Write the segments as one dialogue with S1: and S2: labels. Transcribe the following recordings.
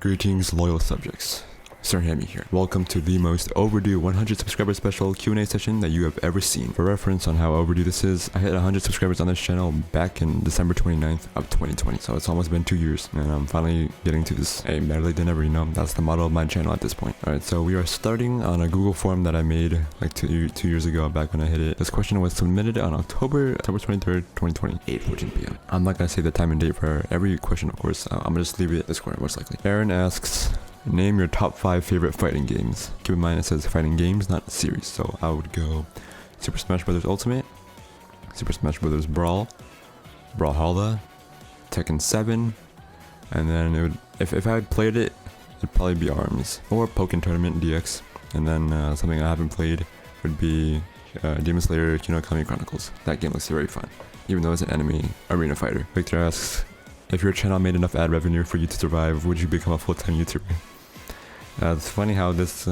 S1: Greetings, loyal subjects. Sir Hammy here. Welcome to the most overdue 100 subscriber special Q&A session that you have ever seen. For reference on how overdue this is, I hit 100 subscribers on this channel back in December 29th of 2020. So it's almost been 2 years and I'm finally getting to this. Hey, better late than never, you know? That's the motto of my channel at this point. Alright, so we are starting on a Google form that I made like two years ago back when I hit it. This question was submitted on October 23rd, 2020, 8:14 p.m. I'm not gonna say the time and date for every question, of course. I'm gonna just leave it at Discord most likely. Aaron asks, name your top 5 favorite fighting games. Keep in mind it says fighting games, not series. So I would go Super Smash Bros. Ultimate, Super Smash Bros. Brawl, Brawlhalla, Tekken 7, and then it would, if I had played it, it'd probably be ARMS or Pokken Tournament DX. And then something I haven't played would be Demon Slayer Kami Chronicles. That game looks very fun, even though it's an enemy arena fighter. Victor asks, if your channel made enough ad revenue for you to survive, would you become a full-time YouTuber? It's funny how this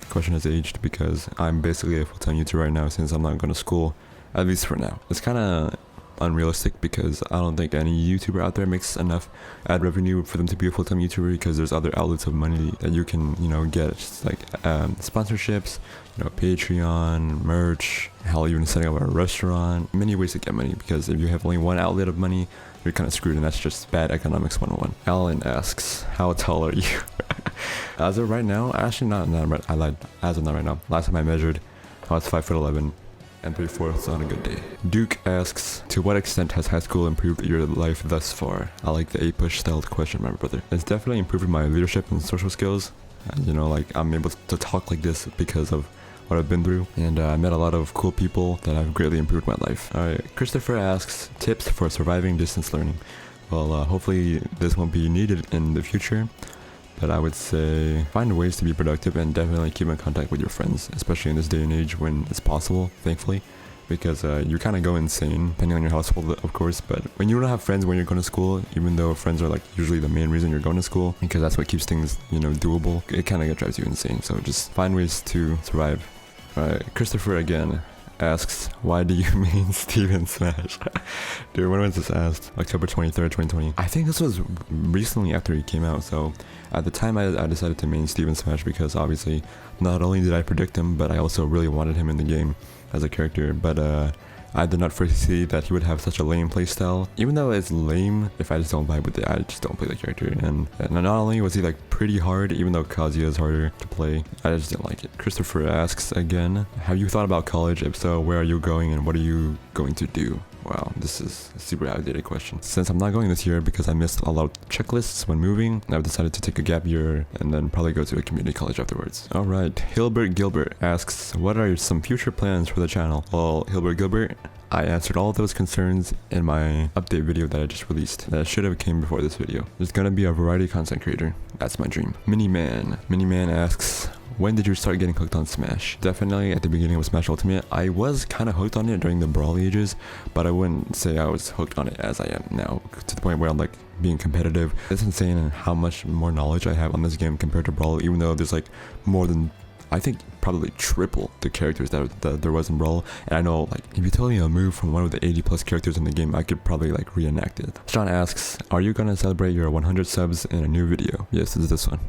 S1: question has aged, because I'm basically a full-time YouTuber right now since I'm not going to school, at least for now. It's kind of unrealistic because I don't think any YouTuber out there makes enough ad revenue for them to be a full-time YouTuber, because there's other outlets of money that you can, get, just like sponsorships, Patreon, merch, hell, even setting up a restaurant, many ways to get money, because if you have only one outlet of money, you're kind of screwed, and that's just bad economics 101. Alan asks, how tall are you? As of right now, actually not right, I lied, as of not right now. Last time I measured, I was 5'11" and 3/4 on a good day. Duke asks, to what extent has high school improved your life thus far? I like the A-push styled question, my brother. It's definitely improved my leadership and social skills. I'm able to talk like this because of what I've been through, and I met a lot of cool people that have greatly improved my life. Alright, Christopher asks, tips for surviving distance learning. Well, hopefully this won't be needed in the future, but I would say find ways to be productive and definitely keep in contact with your friends, especially in this day and age when it's possible, thankfully, because you kind of go insane depending on your household, of course. But when you don't have friends when you're going to school, even though friends are like usually the main reason you're going to school, because that's what keeps things doable, it kind of drives you insane. So just find ways to survive. Alright, Christopher again asks, why do you main Steven Smash? Dude, when was this asked? October 23rd, 2020. I think this was recently after he came out, so at the time I decided to main Steven Smash because obviously not only did I predict him, but I also really wanted him in the game as a character. But I did not foresee that he would have such a lame playstyle. Even though it's lame, if I just don't vibe with it, I just don't play the character. And not only was he like pretty hard, even though Kazuya is harder to play, I just didn't like it. Christopher asks again, have you thought about college? If so, where are you going and what are you going to do? Wow, this is a super outdated question. Since I'm not going this year because I missed a lot of checklists when moving, I've decided to take a gap year and then probably go to a community college afterwards. Alright, Hilbert Gilbert asks, what are some future plans for the channel? Well, Hilbert Gilbert, I answered all of those concerns in my update video that I just released. That should have came before this video. There's gonna be a variety content creator. That's my dream. Miniman asks, when did you start getting hooked on Smash? Definitely at the beginning of Smash Ultimate. I was kind of hooked on it during the Brawl ages, but I wouldn't say I was hooked on it as I am now, to the point where I'm like being competitive. It's insane how much more knowledge I have on this game compared to Brawl, even though there's like more than, I think, probably triple the characters that there was in Brawl. And I know, like, if you tell me a move from one of the 80+ characters in the game, I could probably like reenact it. Sean asks, are you gonna celebrate your 100 subs in a new video? Yes, it's this one.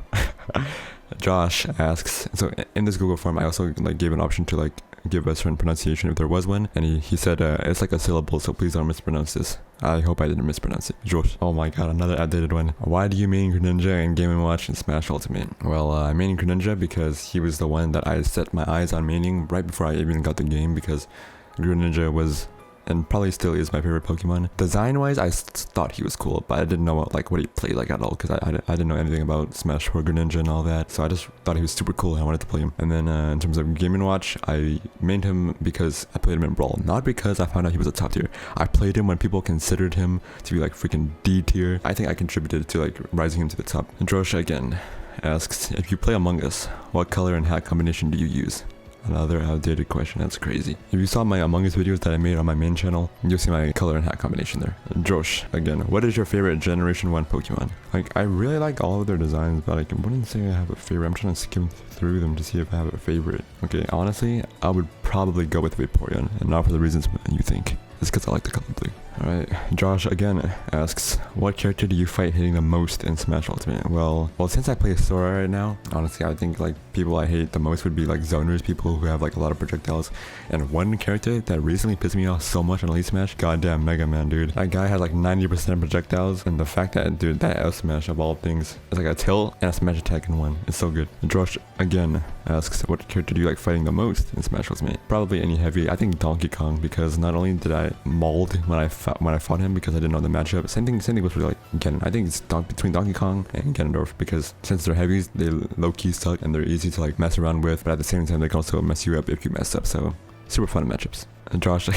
S1: Josh asks, so in this Google form I also like gave an option to like give a certain pronunciation if there was one, and he said it's like a syllable, so please don't mispronounce this. I hope I didn't mispronounce it. Josh. Oh my god, another outdated one. Why do you main Greninja in Game & Watch and Smash Ultimate? Well, I main Greninja because he was the one that I set my eyes on maining right before I even got the game, because Greninja was, and probably still is, my favorite Pokemon. Design wise, I thought he was cool, but I didn't know what he played like at all, because I didn't know anything about Smash or Greninja and all that, so I just thought he was super cool and I wanted to play him. And then in terms of Game & Watch, I mained him because I played him in Brawl, not because I found out he was a top tier. I played him when people considered him to be like freaking D tier. I think I contributed to like rising him to the top. And Drosha again asks, if you play Among Us, what color and hat combination do you use? Another outdated question, that's crazy. If you saw my Among Us videos that I made on my main channel, you'll see my color and hat combination there. Josh, again, what is your favorite Generation 1 Pokemon? Like, I really like all of their designs, but I wouldn't say I have a favorite. I'm trying to skim through them to see if I have a favorite. Okay, honestly, I would probably go with Vaporeon, and not for the reasons you think. It's because I like the color blue. Alright, Josh again asks, what character do you fight hitting the most in Smash Ultimate? Well, since I play Sora right now, honestly, I think like people I hate the most would be like zoners, people who have like a lot of projectiles. And one character that recently pissed me off so much on Elite Smash, goddamn Mega Man, dude. That guy had like 90% projectiles, and the fact that, dude, that F smash of all things is like a tilt and a smash attack in one. It's so good. Josh again asks, what character do you like fighting the most in Smash Ultimate? Probably any heavy. I think Donkey Kong, because not only did I mauled when I fought him because I didn't know the matchup. Same thing was really like Ganon. I think it's between Donkey Kong and Ganondorf, because since they're heavies, they low-key suck and they're easy to like mess around with, but at the same time they can also mess you up if you mess up. So super fun matchups. Josh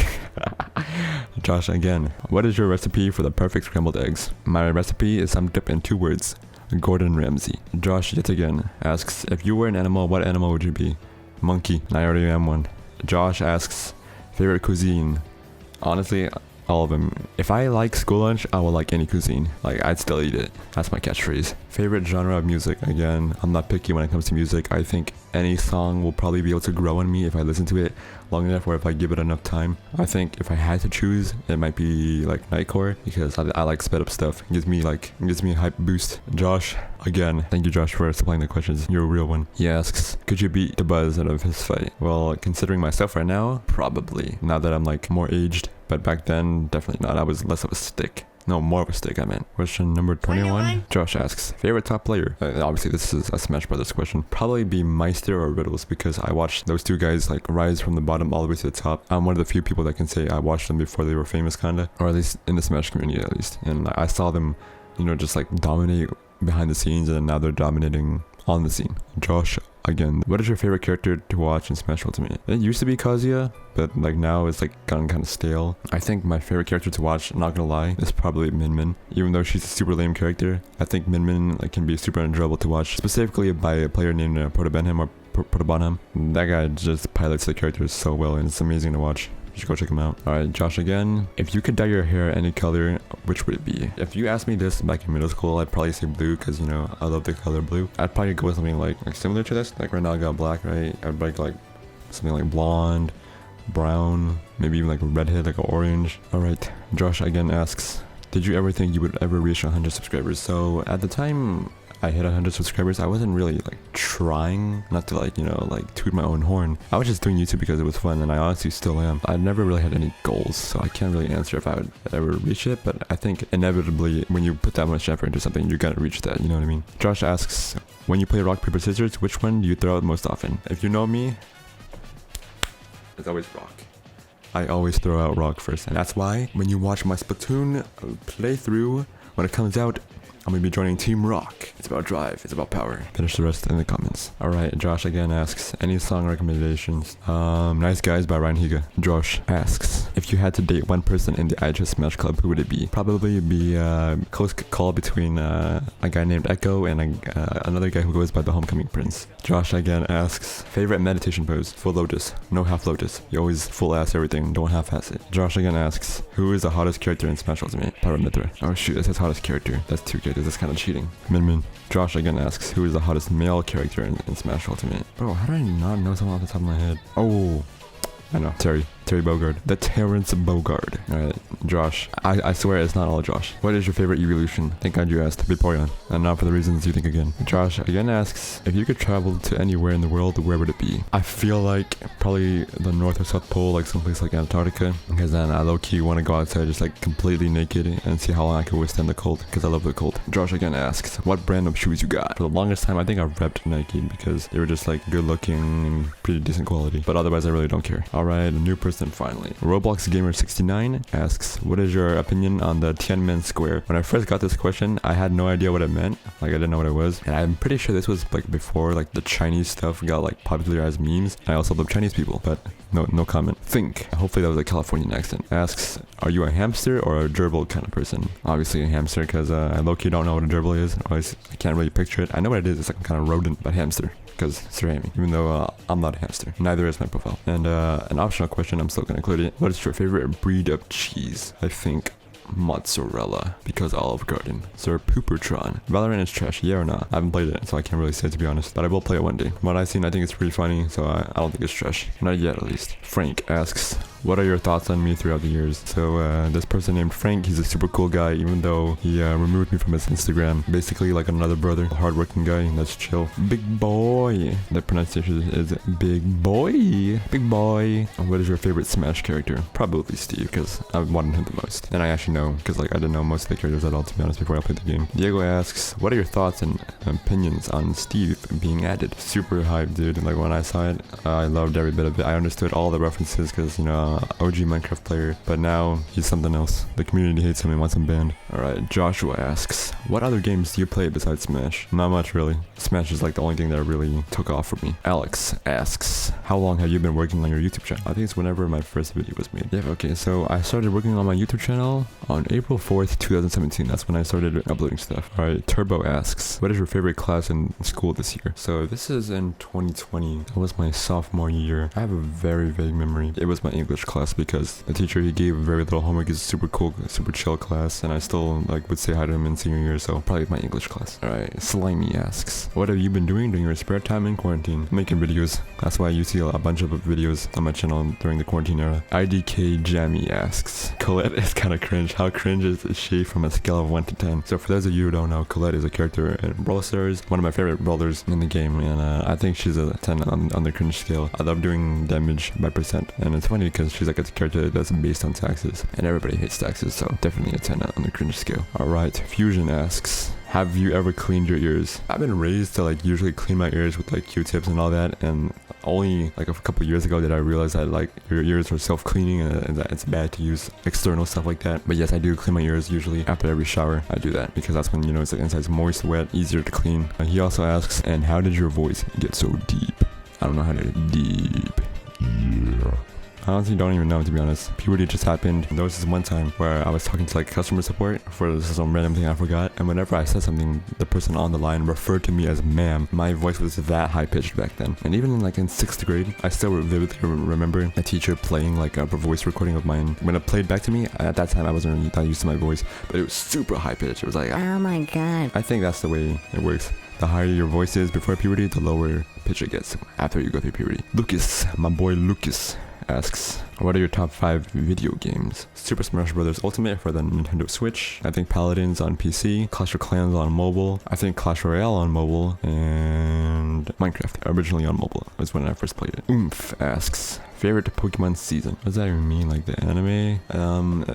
S1: Josh again, what is your recipe for the perfect scrambled eggs? My recipe is summed up in 2 words: Gordon Ramsay. Josh yet again asks, if you were an animal, what animal would you be? Monkey. I already am one. Josh asks, favorite cuisine? Honestly, all of them. If I like school lunch, I will like any cuisine. Like, I'd still eat it. That's my catchphrase. Favorite genre of music? Again, I'm not picky when it comes to music. I think any song will probably be able to grow on me if I listen to it long enough, or if I give it enough time. I think if I had to choose, it might be like Nightcore, because I like sped up stuff. It gives me a hype boost. Josh, again, thank you Josh for supplying the questions. You're a real one. He asks, could you beat the Buzz out of his fight? Well, considering myself right now, probably. Now that I'm like more aged, but back then, definitely not. I was less of a stick. No, more of a stick, I meant. Question number 21. Josh asks, favorite top player? Obviously, this is a Smash Brothers question. Probably be Meister or Riddles, because I watched those two guys like rise from the bottom all the way to the top. I'm one of the few people that can say I watched them before they were famous, kinda. Or at least in the Smash community, at least. And I saw them, you know, just like dominate behind the scenes, and now they're dominating on the scene. Josh, again, what is your favorite character to watch in Smash Ultimate? It used to be Kazuya, but like now it's like gotten kind of stale. I think my favorite character to watch, not gonna lie, is probably Min Min. Even though she's a super lame character, I think Min Min like can be super enjoyable to watch, specifically by a player named Protobenham or Protobanham. That guy just pilots the characters so well, and it's amazing to watch. You should go check him out. Alright, Josh again. If you could dye your hair any color, which would it be? If you asked me this back in middle school, I'd probably say blue, because, you know, I love the color blue. I'd probably go with something like similar to this. Like right now I got black, right? I'd like something like blonde, brown, maybe even like a redhead, like an orange. Alright, Josh again asks, did you ever think you would ever reach 100 subscribers? So at the time I hit 100 subscribers, I wasn't really like trying not to like, you know, like toot my own horn. I was just doing YouTube because it was fun, and I honestly still am. I never really had any goals, so I can't really answer if I would ever reach it, but I think inevitably when you put that much effort into something, you're gonna reach that, you know what I mean? Josh asks, when you play rock, paper, scissors, which one do you throw out most often? If you know me, it's always rock. I always throw out rock first, and that's why when you watch my Splatoon playthrough, when it comes out, I'm gonna be joining Team Rock. It's about drive, it's about power. Finish the rest in the comments. Alright, Josh again asks, any song recommendations? Nice Guys by Ryan Higa. Josh asks, if you had to date one person in the IHS Smash Club, who would it be? Probably be a close call between a guy named Echo and another guy who goes by the Homecoming Prince. Josh again asks, favorite meditation pose? Full lotus, no half lotus. You always full ass everything, don't half ass it. Josh again asks, who is the hottest character in Smash Ultimate? Paramithra. Oh shoot, that says hottest character. That's 2 characters. That's kind of cheating. Min Min. Josh again asks, who is the hottest male character in Smash Ultimate? Bro, how do I not know someone off the top of my head? Oh, I know. Terry Bogard. The Terrence Bogard. Alright, Josh. I swear it's not all Josh. What is your favorite evolution? Thank God you asked. Vaporeon. And not for the reasons you think again. Josh again asks, if you could travel to anywhere in the world, where would it be? I feel like probably the North or South Pole, like someplace like Antarctica. Because then I low-key want to go outside just like completely naked and see how long I can withstand the cold, because I love the cold. Josh again asks, what brand of shoes you got? For the longest time, I think I repped Nike because they were just like good looking and pretty decent quality. But otherwise, I really don't care. Alright, a new person finally. Roblox Gamer 69 asks, what is your opinion on the Tiananmen Square? When I first got this question, I had no idea what it meant. Like, I didn't know what it was. And I'm pretty sure this was like before like the Chinese stuff got like popular as memes. I also love Chinese people, but no comment. Think. Hopefully that was a Californian accent. Asks, are you a hamster or a gerbil kind of person? Obviously a hamster, because I low-key don't know what a gerbil is. I can't really picture it. I know what it is. It's like a kind of rodent, but hamster. Because it's Hammy, even though I'm not a hamster. Neither is my profile. And an optional question, I'm still gonna include it. What is your favorite breed of cheese? I think mozzarella, because Olive Garden. Sir Poopertron. Valorant is trash, yeah or not? I haven't played it, so I can't really say, to be honest, but I will play it one day. What I've seen, I think it's pretty funny, so I don't think it's trash. Not yet, at least. Frank asks, What are your thoughts on me throughout the years? So this person named Frank, he's a super cool guy, even though he removed me from his Instagram. Basically like another brother, hardworking guy, that's chill. Big boy. The pronunciation is big boy. Big boy. What is your favorite Smash character? Probably Steve, because I've wanted him the most. And I actually know, because like I didn't know most of the characters at all, to be honest, before I played the game. Diego asks, what are your thoughts and opinions on Steve being added? Super hyped, dude. Like when I saw it, I loved every bit of it. I understood all the references because, you know, OG Minecraft player, but now he's something else. The community hates him and wants him banned. Alright, Joshua asks, what other games do you play besides Smash? Not much, really. Smash is like the only thing that really took off for me. Alex asks, how long have you been working on your YouTube channel? I think it's whenever my first video was made. Yeah, okay, so I started working on my YouTube channel on April 4th, 2017. That's when I started uploading stuff. Alright, Turbo asks, what is your favorite class in school this year? So this is in 2020. That was my sophomore year. I have a very vague memory. It was my English class because the teacher, he gave very little homework. It's super cool, super chill class, and I still like would say hi to him in senior year, so probably my English class. Alright, Slimy asks, what have you been doing during your spare time in quarantine? Making videos. That's why you see a bunch of videos on my channel during the quarantine era. IDK Jammy asks, Colette is kind of cringe. How cringe is she from a scale of 1 to 10? So for those of you who don't know, Colette is a character in Brawl Stars, one of my favorite brawlers in the game, and I think she's a 10 on the cringe scale. I love doing damage by percent, and it's funny because she's like a character that's based on taxes, and everybody hates taxes, so definitely a 10 on the cringe scale. Alright, Fusion asks, have you ever cleaned your ears? I've been raised to like usually clean my ears with like Q-tips and all that, and only like a couple years ago did I realize that like your ears are self-cleaning and that it's bad to use external stuff like that. But yes, I do clean my ears usually after every shower. I do that because that's when, you know, it's like inside's moist, wet, easier to clean. He also asks, and how did your voice get so deep? I don't know how to deep. Yeah. I honestly don't even know, to be honest. Puberty just happened. There was this one time where I was talking to like customer support for some random thing I forgot, and whenever I said something, the person on the line referred to me as ma'am. My voice was that high pitched back then. And even in like in 6th grade, I still vividly remember a teacher playing like a voice recording of mine. When it played back to me, at that time I wasn't really that used to my voice, but it was super high pitched. It was like, oh my god. I think that's the way it works. The higher your voice is before puberty, the lower pitch it gets after you go through puberty. Lucas, my boy Lucas, asks, what are your top 5 video games? Super Smash Bros. Ultimate for the Nintendo Switch. I think Paladins on PC. Clash of Clans on mobile. I think Clash Royale on mobile. And Minecraft, originally on mobile. That was when I first played it. Oomph asks, favorite Pokemon season? What does that even mean? Like the anime?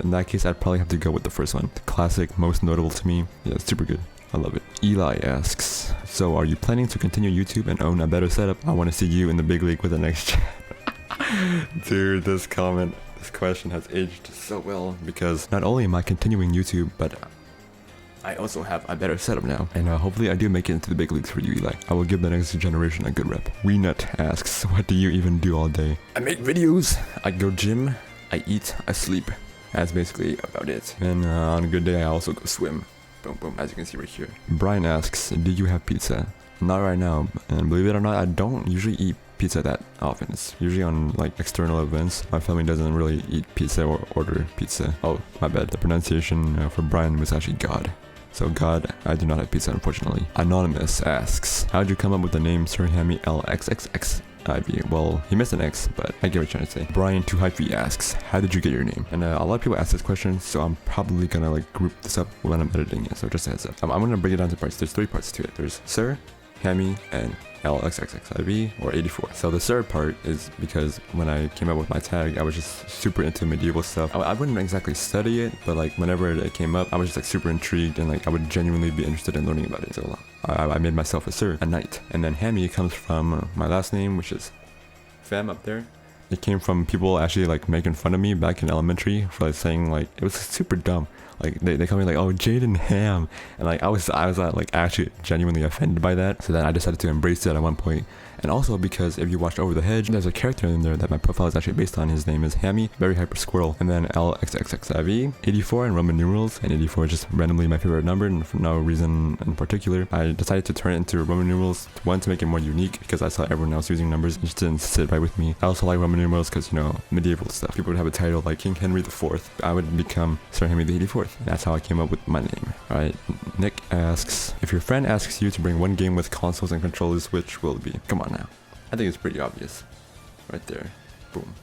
S1: In that case, I'd probably have to go with the first one. The classic, most notable to me. Yeah, it's super good. I love it. Eli asks, so are you planning to continue YouTube and own a better setup? I want to see you in the big league with the next gen. Dude, this question has aged so well because not only am I continuing YouTube, but I also have a better setup now, and hopefully I do make it into the big leagues for you, Eli. I will give the next generation a good rep. Weenut asks, what do you even do all day? I make videos, I go gym, I eat, I sleep. That's basically about it. And on a good day, I also go swim. Boom, boom, as you can see right here. Brian asks, do you have pizza? Not right now, and believe it or not, I don't usually eat pizza that often. It's usually on like external events. My family doesn't really eat pizza or order pizza. Oh, my bad. The pronunciation for Brian was actually God. So God, I do not have pizza, unfortunately. Anonymous asks, how'd you come up with the name Sir Hammy LXXXIV? Well, he missed an X, but I get what you're trying to say. Brian 2hyphy asks, how did you get your name? And a lot of people ask this question, so I'm probably gonna like group this up when I'm editing it, so just a heads up. I'm gonna break it down to parts. There's 3 parts to it. There's Sir, Hammy, and LXXXIV or 84. So the third part is because when I came up with my tag, I was just super into medieval stuff. I wouldn't exactly study it, but like whenever it came up, I was just like super intrigued and like I would genuinely be interested in learning about it. So I made myself a Sir, a knight. And then Hammy comes from my last name, which is Fam up there. It came from people actually like making fun of me back in elementary for like saying like, it was super dumb. Like they call me like, oh, Jaden Ham, and like I was like actually genuinely offended by that. So then I decided to embrace it at one point. And also because if you watch Over the Hedge, there's a character in there that my profile is actually based on. His name is Hammy, very hyper squirrel. And then LXXXIV, 84 in Roman numerals, and 84 is just randomly my favorite number, and for no reason in particular. I decided to turn it into Roman numerals, one, to make it more unique because I saw everyone else using numbers. It just didn't sit right with me. I also like Roman numerals because, you know, medieval stuff. People would have a title like King Henry IV. I would become Sir Henry the 84th. And that's how I came up with my name. Alright, Nick asks, if your friend asks you to bring one game with consoles and controllers, which will it be? Come on now. I think it's pretty obvious. Right there. Boom.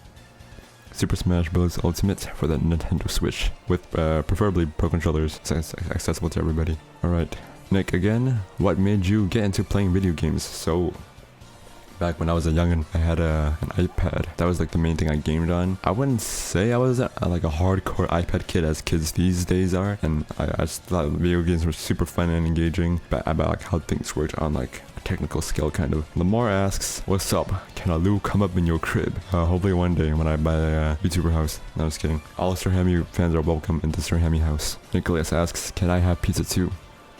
S1: Super Smash Bros. Ultimate for the Nintendo Switch, with preferably Pro Controllers, so it's accessible to everybody. Alright, Nick again, what made you get into playing video games? So, back when I was a youngin', I had an iPad. That was like the main thing I gamed on. I wouldn't say I was like a hardcore iPad kid as kids these days are, and I just thought video games were super fun and engaging about like how things worked on like a technical scale kind of. Lamar asks, what's up? Can a Lou come up in your crib? Hopefully one day when I buy a YouTuber house. No, I'm just kidding. All Sir Hammy fans are welcome into Sir Hammy house. Nicholas asks, can I have pizza too?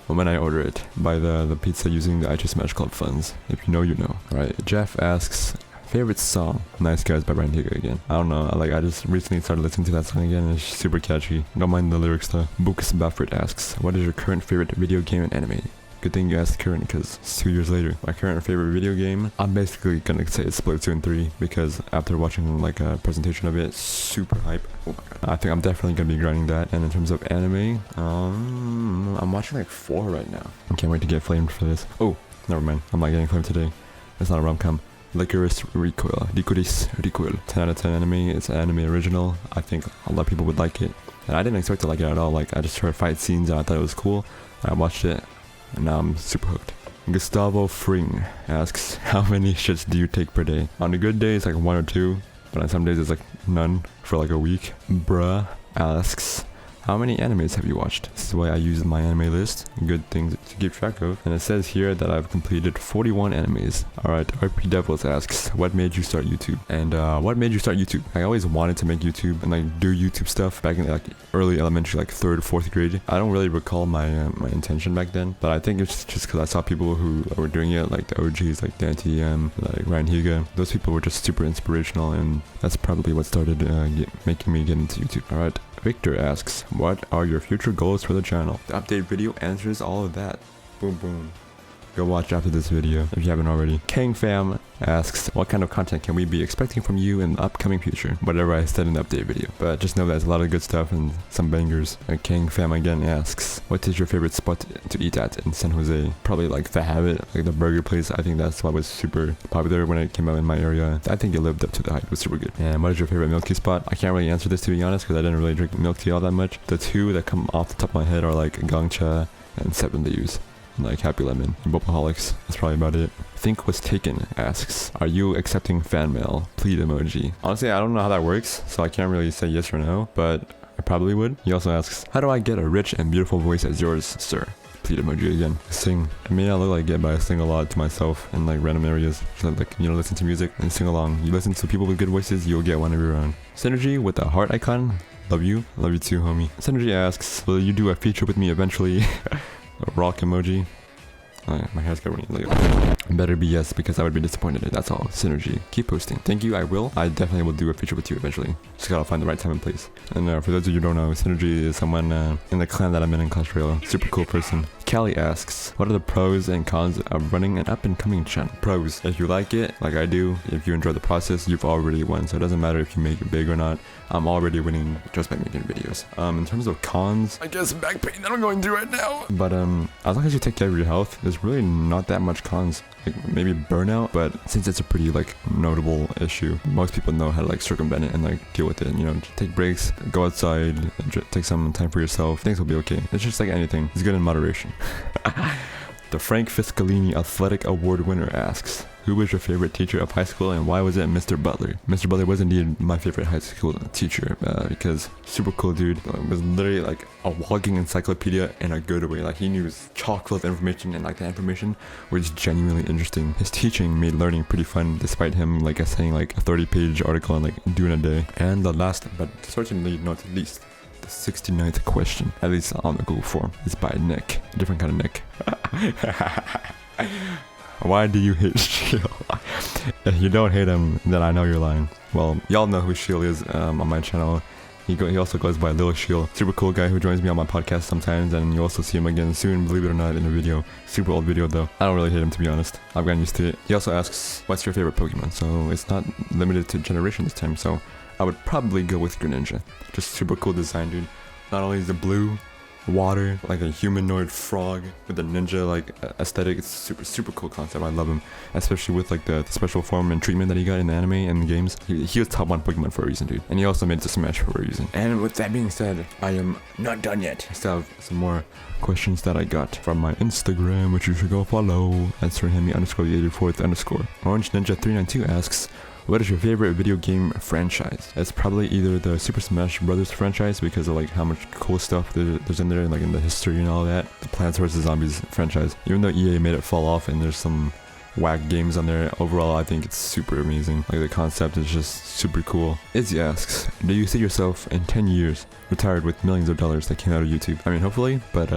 S1: When I order it, buy the pizza using the I Just Smash Club funds. If you know, you know. Alright, Jeff asks, favorite song? Nice Guys by Brian Higa again. I don't know, I just recently started listening to that song again and it's super catchy. Don't mind the lyrics though. Books Baffert asks, what is your current favorite video game and anime? Good thing you asked current because it's 2 years later. My current favorite video game, I'm basically gonna say it's Splatoon 3 because after watching like a presentation of it, super hype. Oh my god. I think I'm definitely gonna be grinding that. And in terms of anime, I'm watching like 4 right now. I can't wait to get flamed for this. Oh, never mind. I'm not getting flamed today. It's not a rom-com. Licorice Recoil. Licorice Recoil. 10 out of 10 anime. It's an anime original. I think a lot of people would like it. And I didn't expect to like it at all. Like I just heard fight scenes and I thought it was cool. I watched it. And now I'm super hooked. Gustavo Fring asks, how many shits do you take per day? On a good day, it's like 1 or 2, but on some days it's like none for like a week. Bruh asks, how many animes have you watched? This is why I use my anime list. Good things to keep track of. And it says here that I've completed 41 animes. Alright, RP Devils asks, what made you start YouTube? And what made you start YouTube? I always wanted to make YouTube and like do YouTube stuff back in like early elementary, like 3rd, 4th grade. I don't really recall my intention back then, but I think it's just because I saw people who were doing it, like the OGs, like Dan TM, like Ryan Higa. Those people were just super inspirational, and that's probably what started making me get into YouTube. Alright. Victor asks, what are your future goals for the channel? The update video answers all of that. Boom boom. Go watch after this video if you haven't already. Kang Fam asks, what kind of content can we be expecting from you in the upcoming future? Whatever I said in the update video. But just know there's a lot of good stuff and some bangers. And Kang Fam again asks, what is your favorite spot to eat at in San Jose? Probably like The Habit, like the burger place. I think that's what was super popular when it came out in my area. I think it lived up to the hype. It was super good. And what is your favorite milk tea spot? I can't really answer this to be honest because I didn't really drink milk tea all that much. The two that come off the top of my head are like Gongcha and Seven Leaves. Like Happy Lemon and Bopaholics. That's probably about it. Think Was Taken asks, are you accepting fan mail? Plead emoji. Honestly, I don't know how that works, so I can't really say yes or no, but I probably would. He also asks, how do I get a rich and beautiful voice as yours, sir? Plead emoji again. Sing. I mean, I look like it, but I sing a lot to myself in like random areas. So like, you know, listen to music and sing along. You listen to people with good voices, you'll get one of your own. Synergy with a heart icon. Love you. Love you too, homie. Synergy asks, will you do a feature with me eventually? A rock emoji. Oh, my hair's got running. Better be yes, because I would be disappointed. That's all. Synergy. Keep posting. Thank you. I will. I definitely will do a feature with you eventually. Just gotta find the right time and place. And for those of you who don't know, Synergy is someone in the clan that I'm in Clash Royale. Super cool person. Callie asks, what are the pros and cons of running an up-and-coming channel? Pros, if you like it, like I do, if you enjoy the process, you've already won. So it doesn't matter if you make it big or not. I'm already winning just by making videos. In terms of cons, I guess back pain that I'm going through right now. But as long as you take care of your health, there's really not that much cons. Like maybe burnout, but since it's a pretty like notable issue, most people know how to like circumvent it and like deal with it. You know, take breaks, go outside, take some time for yourself. Things will be okay. It's just like anything. It's good in moderation. The Frank Fiscalini Athletic Award winner asks, who was your favorite teacher of high school and why was it Mr. Butler? Mr. Butler was indeed my favorite high school teacher because super cool dude. Was literally like a walking encyclopedia in a good way. Like he knew chock full of information and like the information was genuinely interesting. His teaching made learning pretty fun despite him like saying like a 30-page article and like doing a day. And the last but certainly not least, the 69th question, at least on the Google form, is by Nick. A different kind of Nick. Why do you hate Shield? If you don't hate him, then I know you're lying. Well, y'all know who Shield is on my channel. He also goes by Lil Shield. Super cool guy who joins me on my podcast sometimes, and you also see him again soon, believe it or not, in a video. Super old video though. I don't really hate him, to be honest. I've gotten used to it. He also asks, what's your favorite Pokemon? So it's not limited to generation this time, so I would probably go with Greninja. Just super cool design, dude. Not only is it blue, water, like a humanoid frog with a ninja like aesthetic. It's super cool concept. I love him, especially with like the special form and treatment that he got in the anime and the games. He was top 1 Pokemon for a reason, dude. And he also made it to Smash for a reason. And with that being said, I am not done yet. I still have some more questions that I got from my Instagram, which you should go follow at Hammy_the84th_. Orange Ninja 392 asks, what is your favorite video game franchise? It's probably either the Super Smash Brothers franchise because of like how much cool stuff there's in there, like in the history and all that. The Plants vs Zombies franchise. Even though EA made it fall off and there's some whack games on there, overall I think it's super amazing. Like the concept is just super cool. Izzy asks, do you see yourself in 10 years retired with millions of dollars that came out of YouTube? I mean, hopefully, but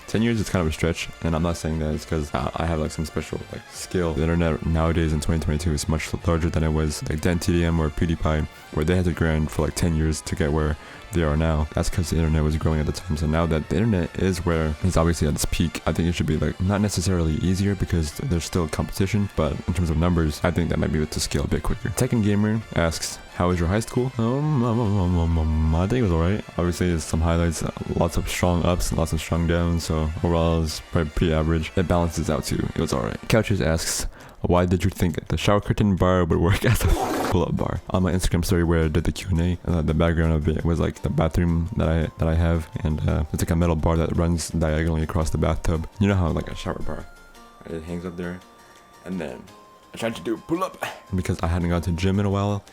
S1: 10 years is kind of a stretch, and I'm not saying that it's because I have like some special like skill. The internet nowadays in 2022 is much larger than it was like Dan TDM or PewDiePie, where they had to grind for like 10 years to get where they are now. That's because the internet was growing at the time. So now that the internet is where it's obviously at its peak, I think it should be like not necessarily easier because there's still competition, but in terms of numbers, I think that might be able to scale a bit quicker. Tekken Gamer asks, how was your high school? I think it was alright. Obviously, there's some highlights, lots of strong ups and lots of strong downs, so overall it's probably pretty average. It balances out too. It was alright. Couches asks, why did you think the shower curtain bar would work as a pull-up bar? On my Instagram story where I did the Q&A, the background of it was like the bathroom that I have, and it's like a metal bar that runs diagonally across the bathtub. You know how like a shower bar, right? It hangs up there, and then I tried to do a pull-up because I hadn't gone to gym in a while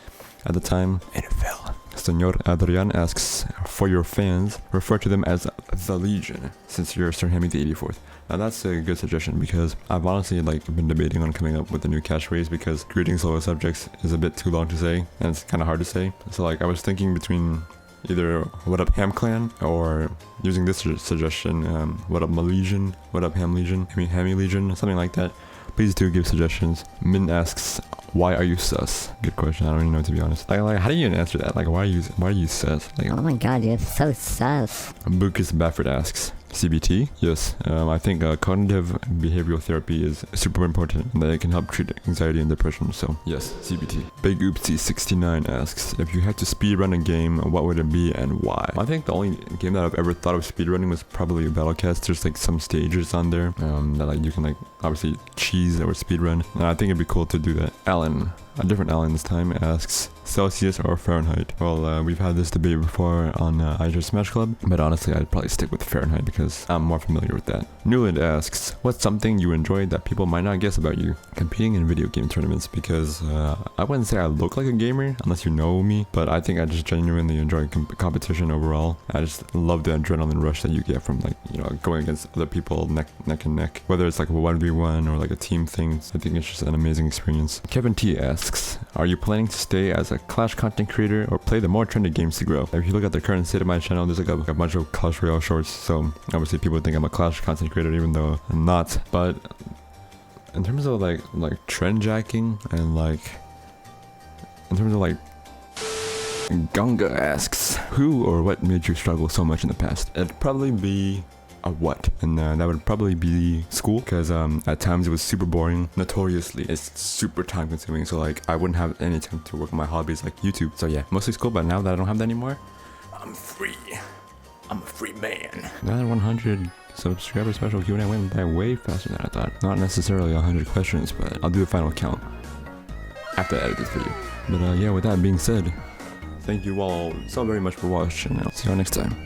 S1: at the time, and it fell. Senor Adrian asks, for your fans, refer to them as the Legion, since you're Sir Hammy the 84th. Now that's a good suggestion because I've honestly like been debating on coming up with a new catchphrase because greetings fellow subjects is a bit too long to say and it's kind of hard to say. So like I was thinking between either what up Ham Clan or using this suggestion, what up Legion, what up Ham Legion, Hammy Legion, something like that. Please do give suggestions. Min asks, why are you sus? Good question. I don't even know, to be honest. Like how do you even answer that? Like why are you sus? Like,
S2: oh my god, you're so sus.
S1: Bucus Baffert asks, CBT? Yes. I think cognitive behavioral therapy is super important and that it can help treat anxiety and depression. So yes, CBT. Big Oopsie 69 asks, if you had to speedrun a game, what would it be and why? I think the only game that I've ever thought of speedrunning was probably Battlecast. There's like some stages on there that like you can like obviously cheese or speedrun, and I think it'd be cool to do that. Alan, a different Alan this time, asks, Celsius or Fahrenheit? Well, we've had this debate before on Azure Smash Club, but honestly I'd probably stick with Fahrenheit because I'm more familiar with that. Newland asks, what's something you enjoyed that people might not guess about you? Competing in video game tournaments, because I wouldn't say I look like a gamer unless you know me, but I think I just genuinely enjoy competition overall. I just love the adrenaline rush that you get from like, you know, going against other people neck and neck, whether it's like a 1v1 or like a team thing. I think it's just an amazing experience. Kevin T asks, are you planning to stay as a Clash content creator or play the more trendy games to grow? If you look at the current state of my channel, there's like a bunch of Clash Royale shorts, so obviously people think I'm a Clash content creator even though I'm not. But in terms of like trend jacking and like in terms of like, Gunga asks, who or what made you struggle so much in the past? It'd probably be a what, and that would probably be school, because at times it was super boring. Notoriously it's super time consuming, so like I wouldn't have any time to work on my hobbies like YouTube. So yeah, mostly school, but now that I don't have that anymore, I'm free. I'm a free man. That 100 subscriber special Q&A went by way faster than I thought. Not necessarily 100 questions, but I'll do the final count after I edit this video. But yeah, with that being said, thank you all so very much for watching. I'll see you all next time.